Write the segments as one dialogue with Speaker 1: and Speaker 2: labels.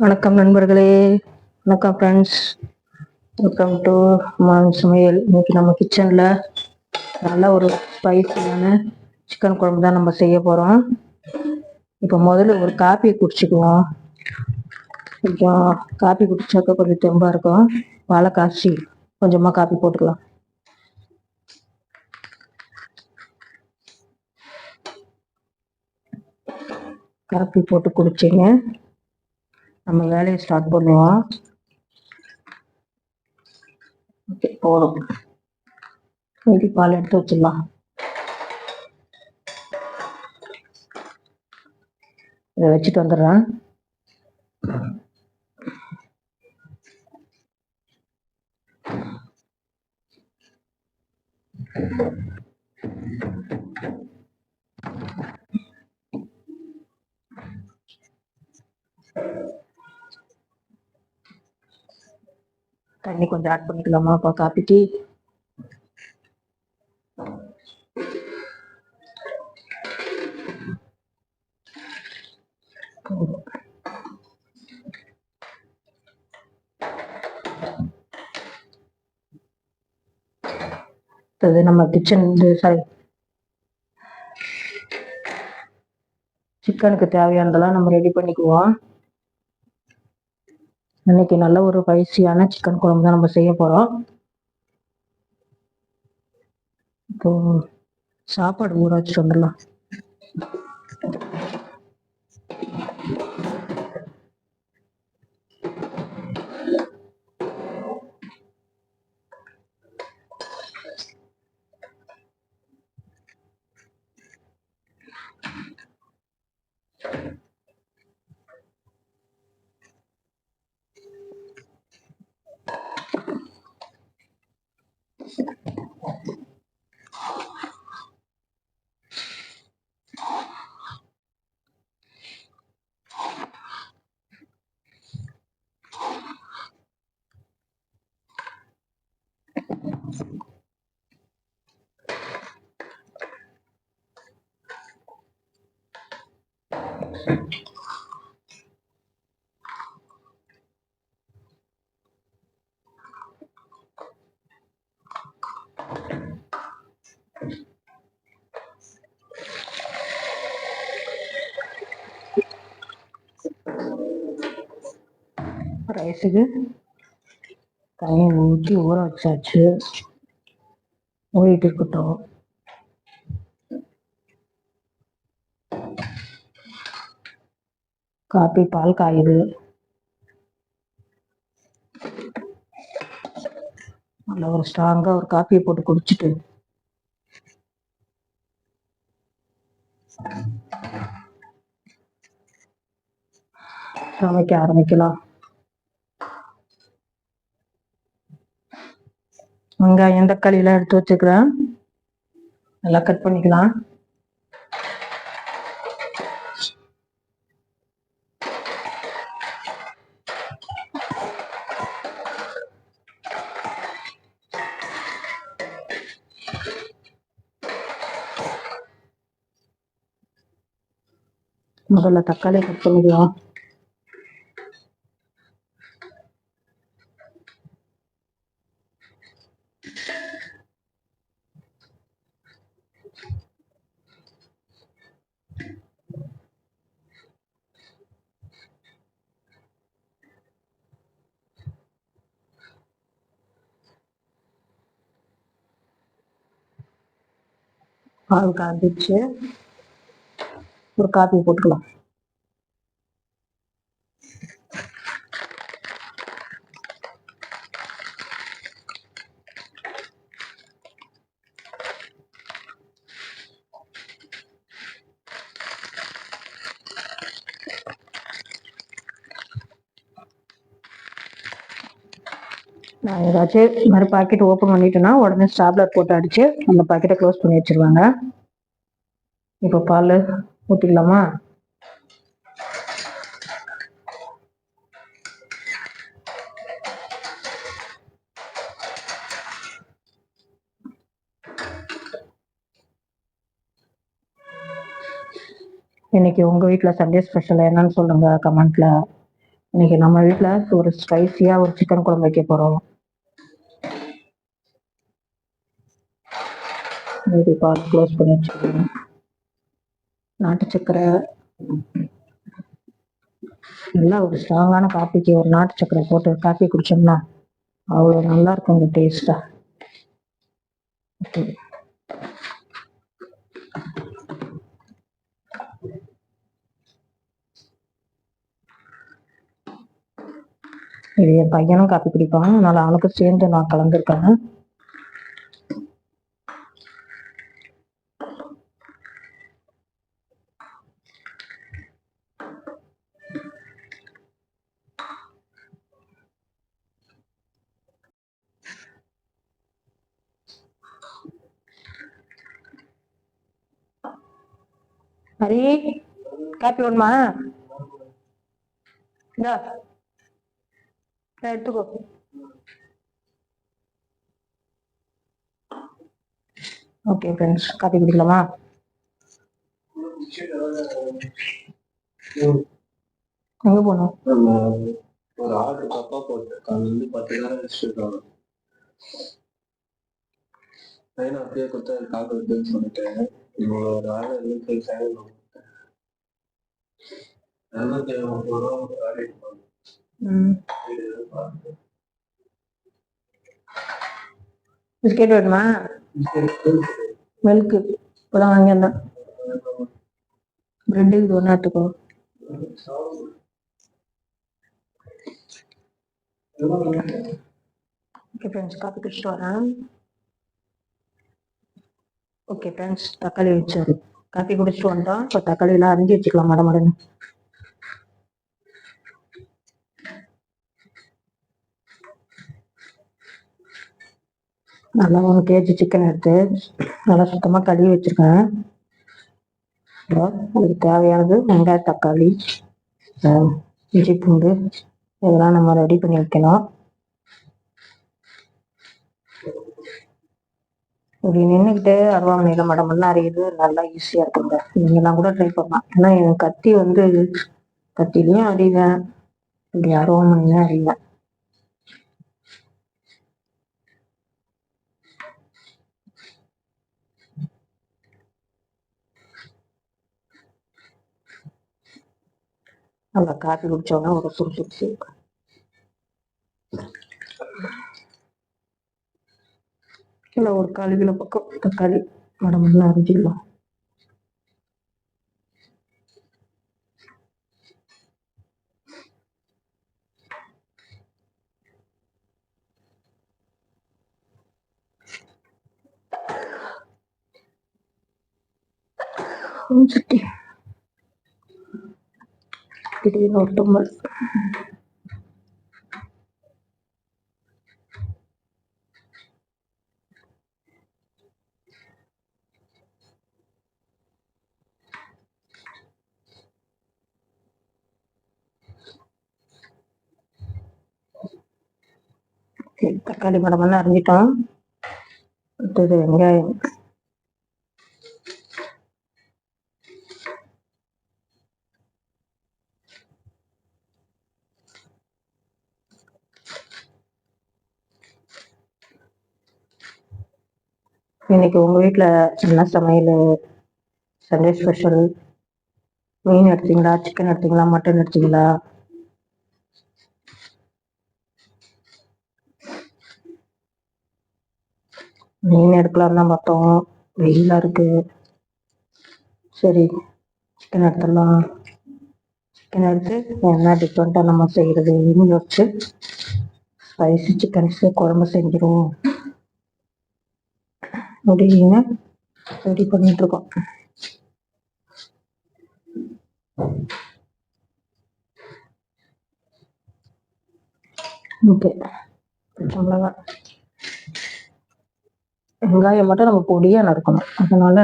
Speaker 1: வணக்கம் நண்பர்களே, வணக்கம் ஃப்ரெண்ட்ஸ், வெல்கம் டு சமையல். இன்னைக்கு நம்ம கிச்சனில் நல்ல ஒரு ஸ்பைசியான சிக்கன் குழம்பு தான் நம்ம செய்ய போகிறோம். இப்போ முதல்ல ஒரு காப்பி குடிச்சுக்குவோம். கொஞ்சம் காப்பி குடிச்சாக்க கொஞ்சம் தெம்பாக இருக்கும். பாலை காய்ச்சி கொஞ்சமாக காப்பி போட்டுக்கலாம். காப்பி போட்டு குடிச்சிங்க, நம்ம வேலையை ஸ்டார்ட் பண்ணுவோம். ஓகே, போதும். மீதி பால் எடுத்து வச்சிடலாம். இதை வச்சுட்டு வந்துடுறேன். தண்ணி கொஞ்சம் ஆட் பண்ணிக்கலாமா அப்போ காப்பிக்கு? அது நம்ம கிச்சன் சாரி சிக்கனுக்கு தேவையானதெல்லாம் நம்ம ரெடி பண்ணிக்குவோம். இன்னைக்கு நல்ல ஒரு ஸ்பைசியான சிக்கன் குழம்பு தான் நம்ம செய்ய போறோம். இப்போ சாப்பாடு ஊற வச்சுட்டு வந்துடலாம். ரைஸுக்கு தண்ணி ஊற்றி ஊற வச்சாச்சு. ஊறிட்டு இருக்கட்டும். காப்பி பால் காயுது. நல்ல ஒரு ஸ்ட்ராங்கா ஒரு காப்பியை போட்டு குடிச்சிட்டு சமைக்க ஆரம்பிக்கலாம். வெங்காயம் தக்காளி எல்லாம் எடுத்து வச்சுக்கிறேன். நல்லா கட் பண்ணிக்கலாம். முதல்ல தக்காளி கட் பண்ணிக்கலாம். பால் காய்ச்சி ஒரு காப்பி போட்டுக்கலாம். நான் ஏதாச்சும் இது மாதிரி பாக்கெட் ஓப்பன் பண்ணிட்டேன்னா உடனே ஸ்டாப்லர் போட்டு அடிச்சு அந்த பாக்கெட்டை க்ளோஸ் பண்ணி வச்சிருவாங்க. இப்போ பால் ஊற்றிக்கலாமா? இன்னைக்கு உங்க வீட்டில் சண்டே ஸ்பெஷல் என்னன்னு சொல்லுங்க கமெண்ட்ல. இன்னைக்கு நம்ம வீட்டுல ஒரு ஸ்பைசியா ஒரு சிக்கன் குழம்பு வைக்க போறோம். பால் க்ளோஸ் பண்ணி வச்சுக்கணும். நாட்டு சக்கரை, நல்லா ஒரு ஸ்ட்ராங்கான காப்பிக்கு ஒரு நாட்டு சக்கரை போட்டு காப்பி குடிச்சோம்னா அவ்வளோ நல்லா இருக்கும் இந்த டேஸ்டா. இது என் பையனும் காப்பி குடிப்பான், அதனால அவனுக்கு சேர்ந்து நான் கலந்துருக்கேன். ஹரி, காப்பி வேணுமா? இந்தா எடுத்துக்கோ. ஓகே ஃப்ரெண்ட்ஸ், காப்பி குடிக்கலாமா? எங்க போனோம்? ஒரு ஆர்டர் தப்பா போட்டிருக்காங்க, வந்து 10,000 வச்சிருக்காங்க. நான் அப்படியே கொடுத்தா காக்குன்னு சொல்லிட்டேன். இவங்க ஒரு ஆர்டர் 25,000 பிஸ்கெட் வேணுமா? மில்க்கு இப்போதான் வாங்கி வந்தேன். பிரெட் இது ஒன்று எடுத்துக்கோ. ஓகே ஃப்ரெண்ட்ஸ், காப்பி குடிச்சிட்டு வரேன். ஓகே ஃப்ரெண்ட்ஸ், தக்காளி வச்சாரு. காப்பி குடிச்சிட்டு வந்தோம். இப்போ தக்காளியெல்லாம் அரிஞ்சு வச்சுக்கலாம் மடமடன்னு. நல்லா 1 kg சிக்கன் எடுத்து நல்லா சுத்தமாக கழுவி வச்சுருக்கேன். அதுக்கு தேவையானது வெங்காயம், தக்காளி, இஞ்சி, பூண்டு இதெல்லாம் நம்ம ரெடி பண்ணி வைக்கணும். இப்படி நின்றுக்கிட்டு அருவாமனையில் மடமெல்லாம் அரைகிறது நல்லா ஈஸியாக இருக்குங்க. நீங்கள்லாம் கூட ட்ரை பண்ணலாம். ஏன்னா என் கத்தி வந்து கத்திலையும் அறிவேன், இப்படி அருவாமனையும் அறிவேன். நல்லா காப்பி குடிச்சோன்னா ஒரு சுறுசுறுப்பு. இல்லை ஒரு 1/4 கிலோ பக்கம் தக்காளி மடமெல்லாம் அரைச்சிக்கலாம். சுட்டி திடீர்னு ஒரு தும்மல். தக்காளி மடமெல்லாம் அரைஞ்சிட்டோம். அடுத்தது வெங்காயம். இன்னைக்கு உங்கள் வீட்டில் என்ன சமையல்? சண்டே ஸ்பெஷல் மீன் எடுத்தீங்களா, சிக்கன் எடுத்தீங்களா, மட்டன் எடுத்தீங்களா? மீன் எடுக்கலாம் தான் பார்த்தோம், வெயிலாக இருக்குது. சரி சிக்கன் எடுத்துடலாம். சிக்கன் எடுத்து என்ன டிஃப்ரெண்ட்டாக நம்ம செய்கிறதுன்னு யோசிச்சு ஸ்பைசி சிக்கன்ஸு குழம்பு செஞ்சிருவோம் அப்படின்னு ரெடி பண்ணிகிட்ருக்கோம். ஓகே, அவ்வளோதான். வெங்காயம் மட்டும் நம்ம பொடியாக நறுக்கணும், அதனால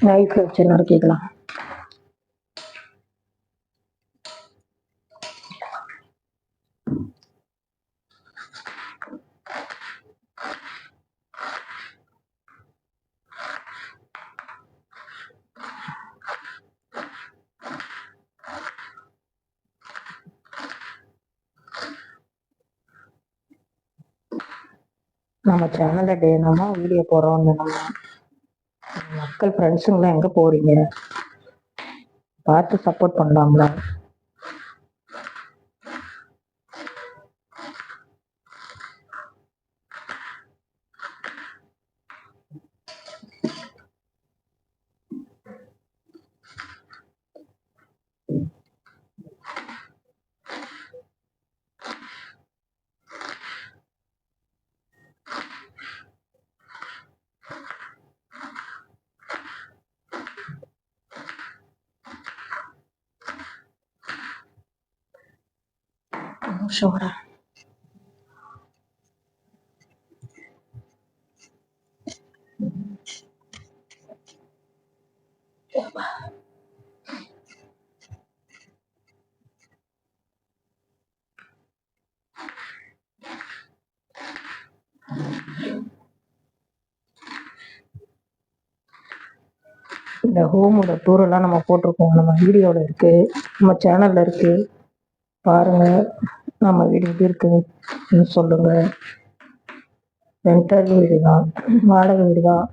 Speaker 1: நைஃப் வச்சு நறுக்கிக்கலாம். நம்ம சேனல்ல தினமும் வீடியோ போடுறோம். நம்ம மக்கள் ஃப்ரெண்ட்ஸுங்களாம் எங்கே போறீங்க? பார்த்து சப்போர்ட் பண்ணலாம்ல. ஷோரா இந்த ஹோமோட டூரெல்லாம் நம்ம போட்டிருக்கோம். நம்ம வீடியோவில் இருக்கு, நம்ம சேனல்ல இருக்கு. பாருங்க, நம்ம வீடு எப்படி இருக்குன்னு சொல்லுங்க. ரெண்டல் வீடு தான், வாடகை வீடு தான்.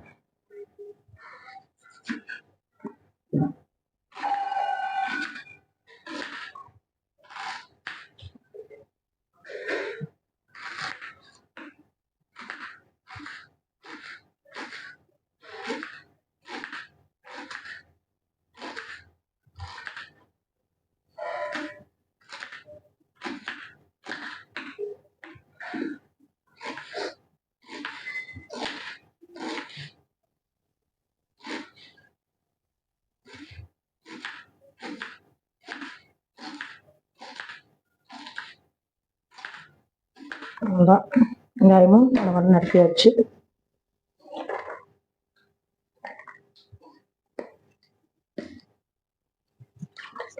Speaker 1: அவ்வளோதான், வெங்காயமும் மிளகாயும் நறுக்கியாச்சு.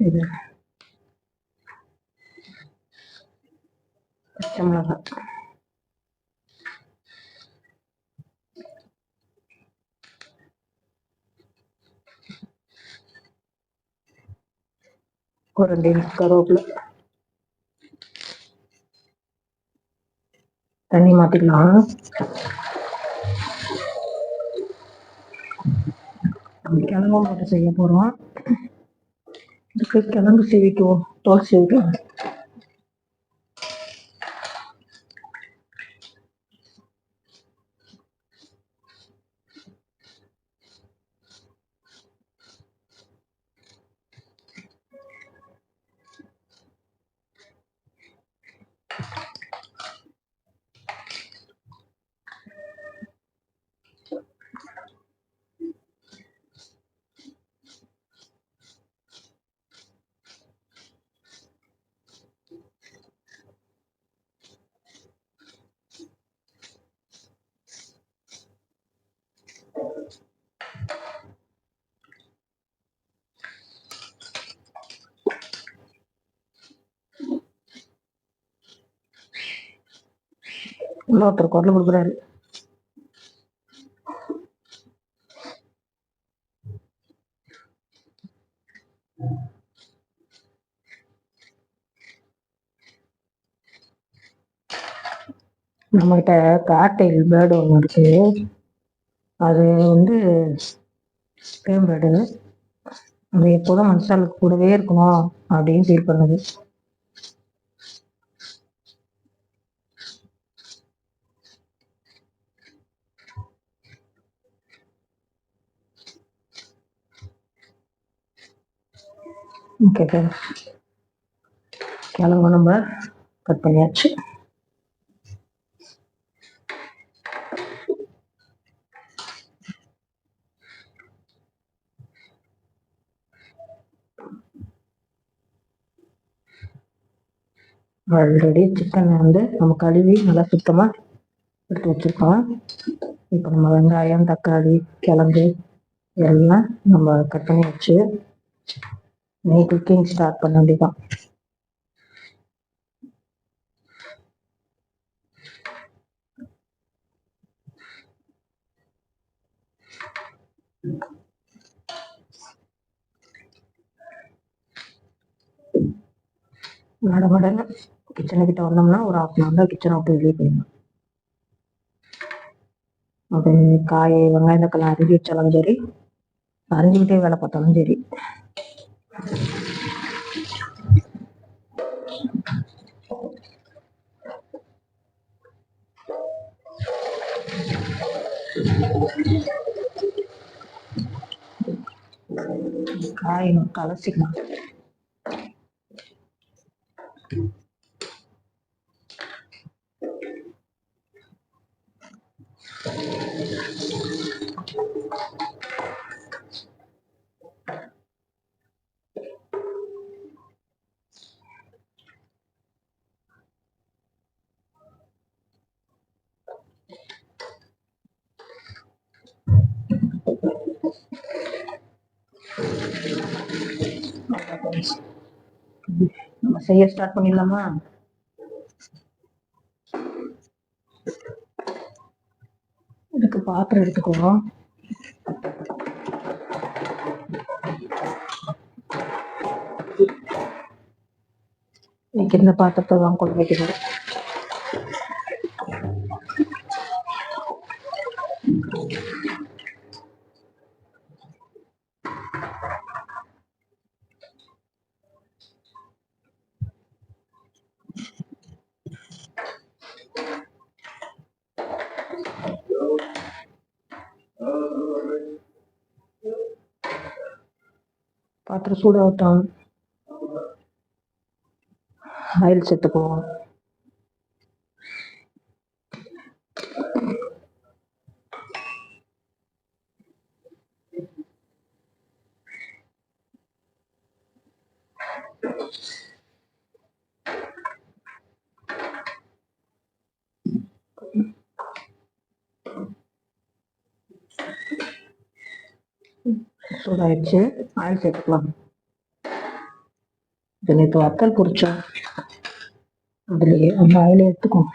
Speaker 1: இது பச்சை மிளகாய், ஒரு 2 இன்ச் கருவேப்பிலை. தண்ணி மாற்றிக்கலாம். கிழங்கும் போட்டு செய்ய போகிறோம். இதுக்கு கிழங்கு சீவிக்குவோம், தோல் சீவிக்குவோம். உள்ள ஒருத்தர் குரல் கொடுக்குறாரு. நம்மகிட்ட காக்டெயில் பேர்டு ஒன்று இருக்கு. அது வந்து ஸ்பேம் பேர்டு. அது எப்போதும் மனுஷாளுக்கு கூடவே இருக்கணும் அப்படின்னு ஃபீல் பண்ணுது. ஓகே, கிழங்கு நம்ம கட் பண்ணியாச்சு. ஆல்ரெடி சிக்கன் வந்து நம்ம கழுவி நல்லா சுத்தமாக எடுத்து வச்சுருக்கோம். இப்போ நம்ம வெங்காயம், தக்காளி, கிழங்கு எல்லாம் நம்ம கட் பண்ணி வச்சு நீ குக்கிங் ஸ்டார்ட் பண்ண வேண்டியதான். மடமடன்னு கிச்சனை கிட்ட வந்தோம்னா ஒரு 1/2 hour தான் கிச்சனை விட்டு வெளியே போயிடணும். அது காய் வெங்காயம் தக்காளி அரிஞ்சு வச்சாலும் சரி, அரிஞ்சுக்கிட்டே வேலை பார்த்தாலும் சரி. காய் கலசிக்கலாம். நம்ம செய்ய ஸ்டார்ட் பண்ணிடலாமா? இதுக்கு பாத்திரம் எடுத்துக்குவோம். இன்னைக்கு இந்த பாத்திரத்தை தான் கொண்டு வைக்கணும். பாத்திரம் சூடாகட்டும். ஆயில் சேர்த்துக்குவோம். சூடாயிடுச்சு, ஆயில் சேர்த்துக்கலாம். இது நேற்று வத்தல் பொரிச்சோம், அதுலேயே அந்த ஆயில் எடுத்துக்கும்.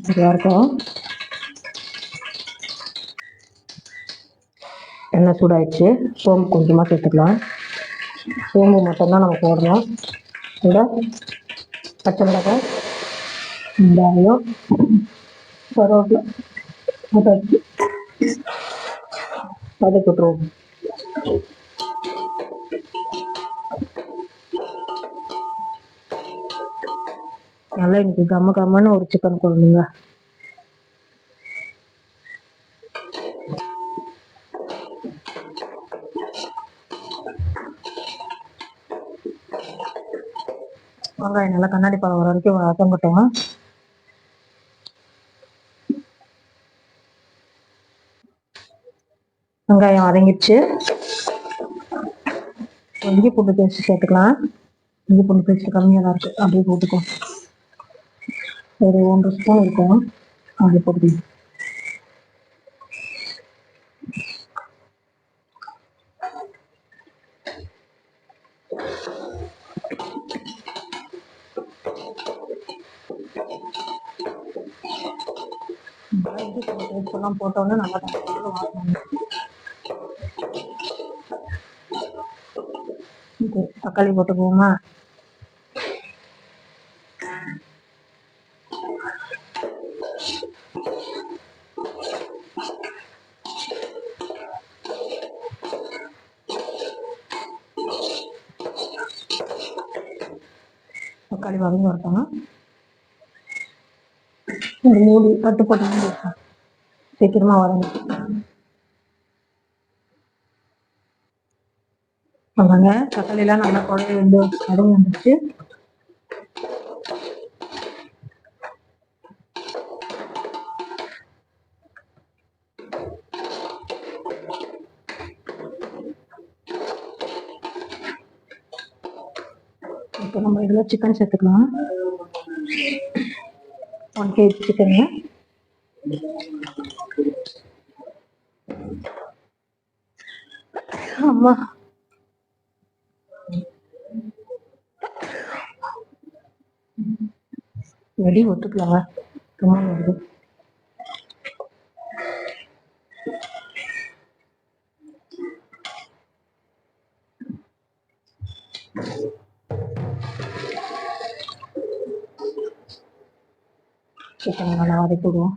Speaker 1: சரியா இருக்கும். எண்ணெய் சூடாயிடுச்சு, சோம்பு கொஞ்சமாக சேர்த்துக்கலாம். சோம்பு மட்டும்தான் நம்ம போடணும். கூட பச்சை மிளகாய், வெங்காயம், கருவேப்பிலை வதக்கி விட்டுருவோம். நல்லா இன்னைக்கு கம்ம கம்மன்னு ஒரு சிக்கன் குழம்புங்க. வெங்காயம் நல்லா கண்ணாடி பழம் வர வரைக்கும் வதங்கட்டும். வெங்காயம் வதங்கிடுச்சு. இஞ்சி பூண்டு பேஸ்ட் சேர்த்துக்கலாம். இஞ்சி பூண்டு பேஸ்ட் கம்மியாக தான் இருக்குது, அப்படியே போட்டுக்கோ. ஒரு 1 ஸ்பூன் இருக்கும், அப்படியே போட்டுக்கலாம். எல்லாம் போட்டோன்னே நல்லா வாசனை. தக்காளி போட்டுக்குவோமா? தக்காளி வதங்கி வரட்டோம்னா ஒரு மூடி கட்டு போட்டு மூடி வைப்போம், சீக்கிரமா வதங்க. ஆமாங்க, தக்காளிலாம் நல்லா குழம்பு வதங்கி வந்துச்சு. இப்போ நம்ம இதில் சிக்கன் சேர்த்துக்கலாம். 1 kg சிக்கனுங்க. அம்மா வெடி ஒத்துக்கலாங்க, சும்மா வருது. சிக்கன் நல்லா வதக்கிடுவோம்.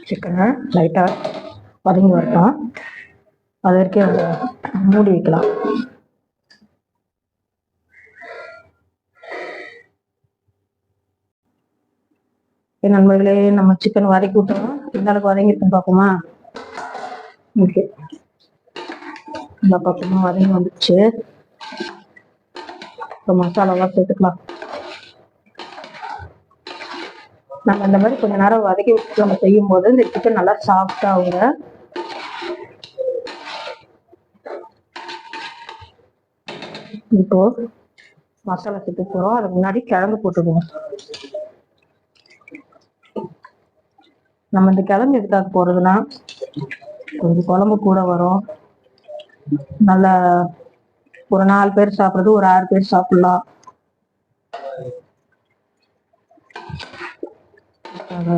Speaker 1: சிக்கனை லைட்டாக வதங்கி வரட்டும். அது வரைக்கும் மூடி வைக்கலாம். நண்பர்களே, நம்ம சிக்கன் வதக்கி விட்டோம். எந்த அளவுக்கு வதங்கிருக்குன்னு பார்ப்போமா? ஓகே, இந்த பக்கமும் வதங்கி வந்துச்சு. இப்போ மசாலாலாம் சேர்த்துக்கலாம். நம்ம இந்த மாதிரி கொஞ்ச நேரம் வதக்கி விட்டு நம்ம செய்யும் போது இந்த சிக்கன் நல்லா சாஃப்டா ஆகுங்க. இப்போ மசாலா சேர்த்து போறோம். அதுக்கு முன்னாடி கிழங்கு போட்டுக்குவோம். நம்ம இந்த கிழங்கு எதுக்காக போறதுன்னா, கொஞ்சம் குழம்பு கூட வரும். நல்லா ஒரு 4 பேர் சாப்பிட்றது ஒரு 6 பேர் சாப்பிடலாம்.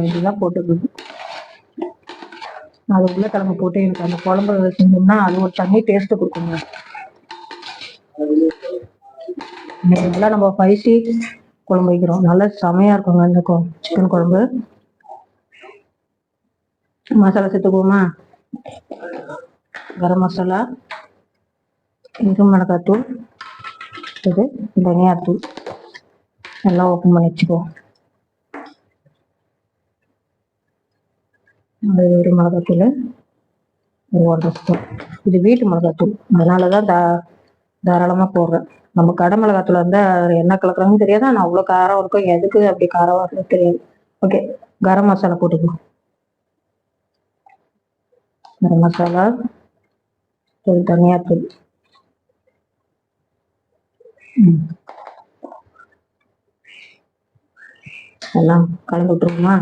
Speaker 1: இதுதான் போட்டுக்கணும். அது உருளைக்கிழங்கு போட்டு எனக்கு அந்த குழம்பு செஞ்சோம்னா அது ஒரு தண்ணி டேஸ்ட் கொடுக்குங்க. நல்லா நம்ம ஸ்பைசி குழம்பு வைக்கிறோம். நல்லா செமையா இருக்குங்க இந்த சிக்கன் குழம்பு. மசாலா சேர்த்துக்குவோமா? கரம் மசாலா, இஞ்சி மிளகாத்தூள், இது தனியாத்தூள் எல்லாம் ஓப்பன் பண்ணி வச்சுக்குவோம். ஒரு மிளகாத்தூள், ஒரு 1 ஸ்பூன். இது வீட்டு மிளகாத்தூள், அதனாலதான் தாராளமா போடுறேன். நம்ம கடை மிளகாத்தூள் வந்து என்ன கலக்குறாங்கன்னு தெரியாது. ஆனால் அவ்வளோ காரம் இருக்கும். எதுக்கு அப்படி காரம் வரணும் தெரியாது. ஓகே, கரம் மசாலா போட்டுக்கலாம். கரம் மசாலா, தனியாத்தூள், எல்லாம் கலந்து விட்டுருவோமா?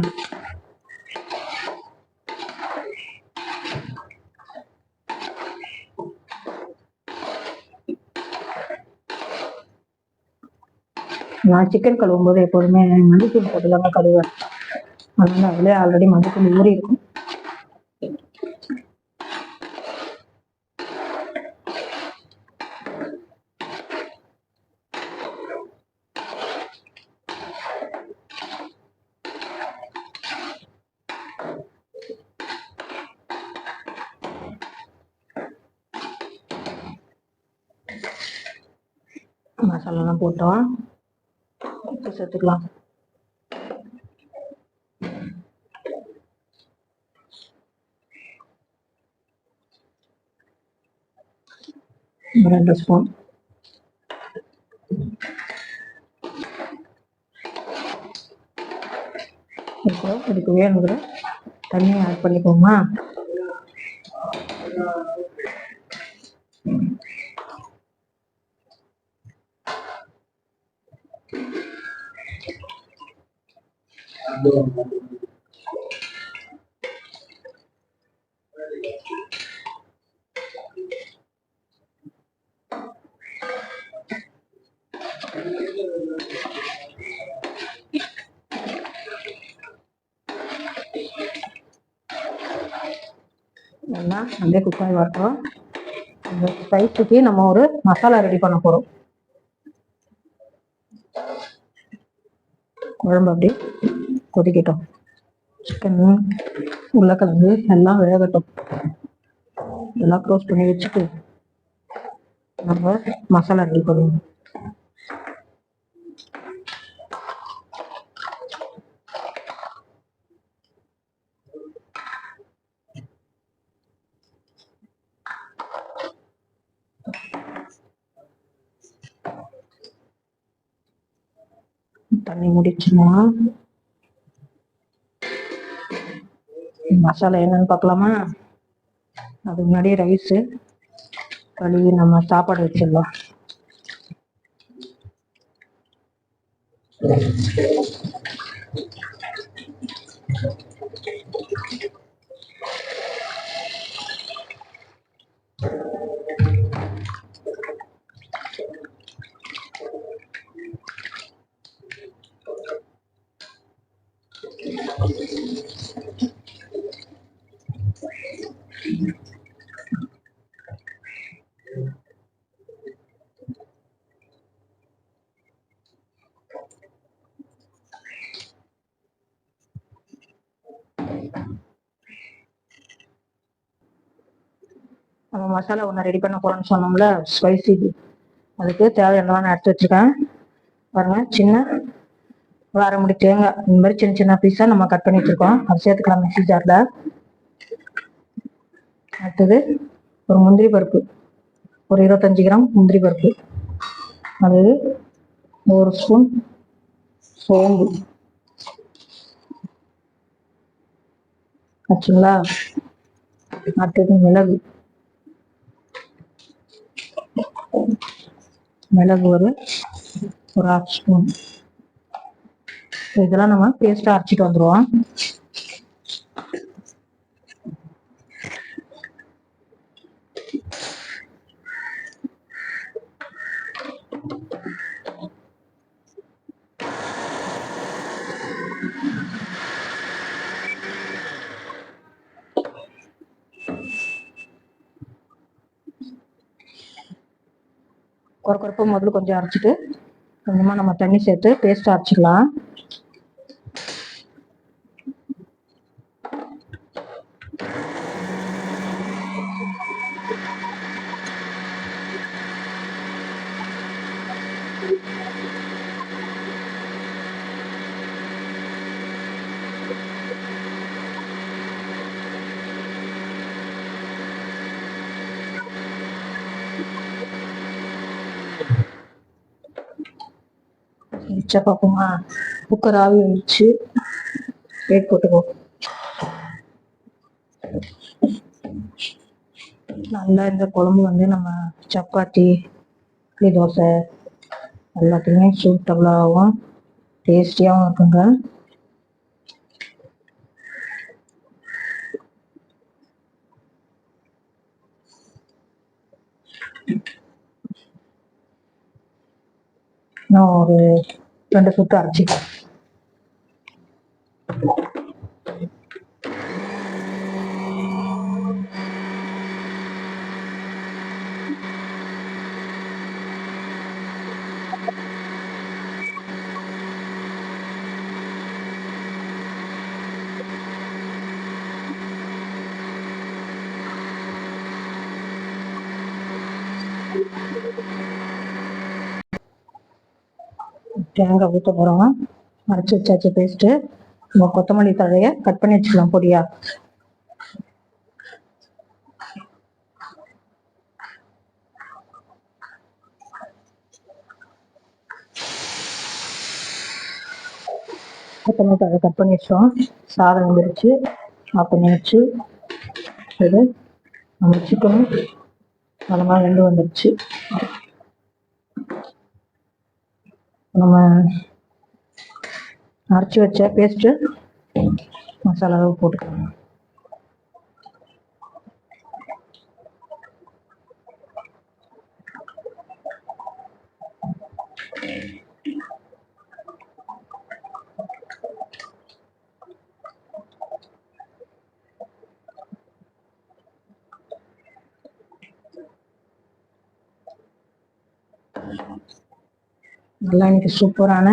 Speaker 1: நான் சிக்கன் கழுவும் போது எப்போதுமே மஞ்சத்தூள் போட்டுதாங்க கழுவேன். அதனால அதுலேயே ஆல்ரெடி மஞ்சத்தூள் ஊறி இருக்கும். மசாலாலாம் போட்டோம். சேர்த்துக்கலாம். ஒரு 2 ஸ்பூன். இப்போ இதுக்கு வேணுங்கிற தண்ணியை ஆட் பண்ணிக்கோமா? நல்லா அப்படியே குக் ஆகி வரட்டும். இந்த ஸ்பைஸுக்கு நம்ம ஒரு மசாலா ரெடி பண்ண போறோம். குழம்பு அப்படியே கொதிக்கட்டும். சிக்கன், உருளைக்கிழங்கு எல்லாம் வேகட்டும். எல்லாம் க்ளோஸ் பண்ணி வச்சுட்டு நம்ம மசாலா ரெடி பண்ணுவோம். தண்ணி முடிச்சுன்னா மசாலா என்னன்னு பார்க்கலாமா? அதுக்கு முன்னாடி ரைஸு கழுவி நம்ம சாப்பாடு வச்சிடலாம். நம்ம மசாலா ஒன்று ரெடி பண்ண போறோம்னு சொன்னோம்ல, ஸ்பைசி. அதுக்கு தேவையானதான் நான் எடுத்து வச்சிருக்கேன். பாருங்க, சின்ன ஒரு அரை முடி தேங்காய் இந்த மாதிரி சின்ன சின்ன பீஸா நம்ம கட் பண்ணி வச்சிருக்கோம். அது சேர்த்துக்கலாம் மிக்ஸி ஜார்ல. அடுத்தது ஒரு முந்திரி பருப்பு, ஒரு 25 கிராம் முந்திரி பருப்பு. அது ஒரு ஸ்பூன் சோம்பு ஆச்சுங்களா. அடுத்தது மிளகு, மிளகு ஒரு 1/2 ஸ்பூன். இதெல்லாம் நம்ம பேஸ்டா அரைச்சிட்டு வந்துருவோம். குறைப்பு முதல்ல கொஞ்சம் அரைச்சிட்டு கொஞ்சமா நம்ம தண்ணி சேர்த்து பேஸ்ட் அரைச்சிக்கலாம். பார்ப்போமா, குக்கர் ஆவி வச்சு வெயிட் போட்டுக்கோ. நல்லா இந்த குழம்பு வந்து நம்ம சப்பாத்தி, இட்லி, தோசை எல்லாத்துக்குமே சூட்டபுளாகவும் டேஸ்டியாகவும் இருக்குங்க. நான் ஒரு 2 சுத்து அரைச்சிக்கிறேன். தேங்காய் ஊற்ற போகிறோம். அரைச்சி வச்சாச்சு பேஸ்ட்டு. நம்ம கொத்தமல்லி தழையை கட் பண்ணி வச்சுக்கலாம் பொடியா. கொத்தமல்லி தழை கட் பண்ணி வச்சோம். சாதம் வந்துருச்சு, ஆஃப் பண்ணி வச்சு. இது நம்ம சிக்கனும் நல்லா வெந்து வந்துருச்சு. நம்ம அரைச்சி வச்ச பேஸ்ட்டு மசாலாவை போட்டுக்கலாம். நல்லா இன்னைக்கு சூப்பரான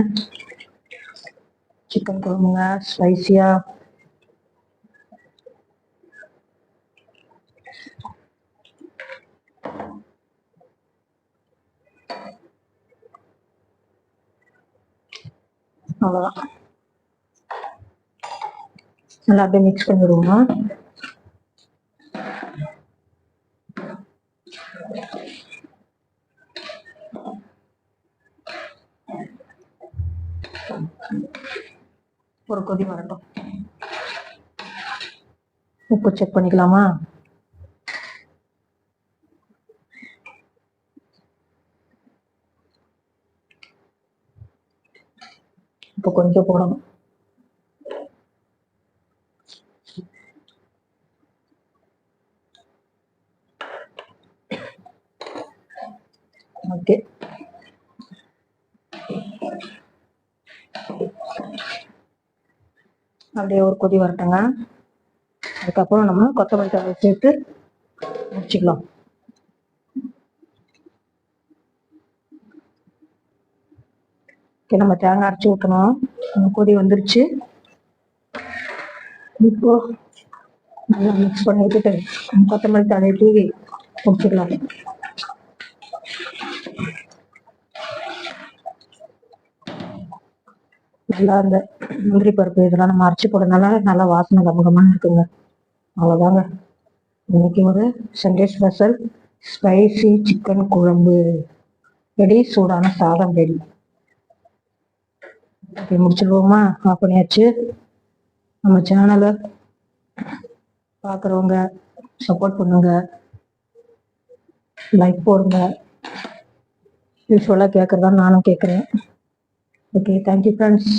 Speaker 1: சிக்கன் குழம்புங்க, ஸ்பைசியா. அவ்வளோதான், நல்லா அப்படியே மிக்ஸ் பண்ணிடுவோம். ஒரு கொதி வரட்டும். உப்பு செக் பண்ணிக்கலாமா? உப்பு கொஞ்சம் போடணும். ஓகே, அப்படியே ஒரு கொதி வரட்டுங்க. அதுக்கப்புறம் நம்ம கொத்தமல்லி தழை சேர்த்து முடிச்சுக்கலாம். ஓகே, நம்ம தேங்காய் அரைச்சி ஊற்றணும். கொதி வந்துருச்சு. இப்போ நல்லா மிக்ஸ் பண்ணி விட்டுட்டு கொத்தமல்லி தழையை தூவி முடிச்சுக்கலாம். நல்லா அந்த முந்திரி பருப்பு இதெல்லாம் நம்ம அரைச்சி போடுறதுனால நல்லா வாசனை கமகமான இருக்குங்க. அவ்வளோதாங்க, இன்னைக்கு ஒரு சண்டே ஸ்பெஷல் ஸ்பைசி சிக்கன் குழம்பு ரெடி. சூடான சாதம் ரெடி. ஓகே, முடிச்சிடுவோமா? ஆஃப் பண்ணியாச்சு. நம்ம சேனலை பார்க்குறவங்க சப்போர்ட் பண்ணுங்க, லைக் போடுங்க. யூஸ்வலாக கேட்குறதா நானும் கேட்குறேன். Okay, thank you friends.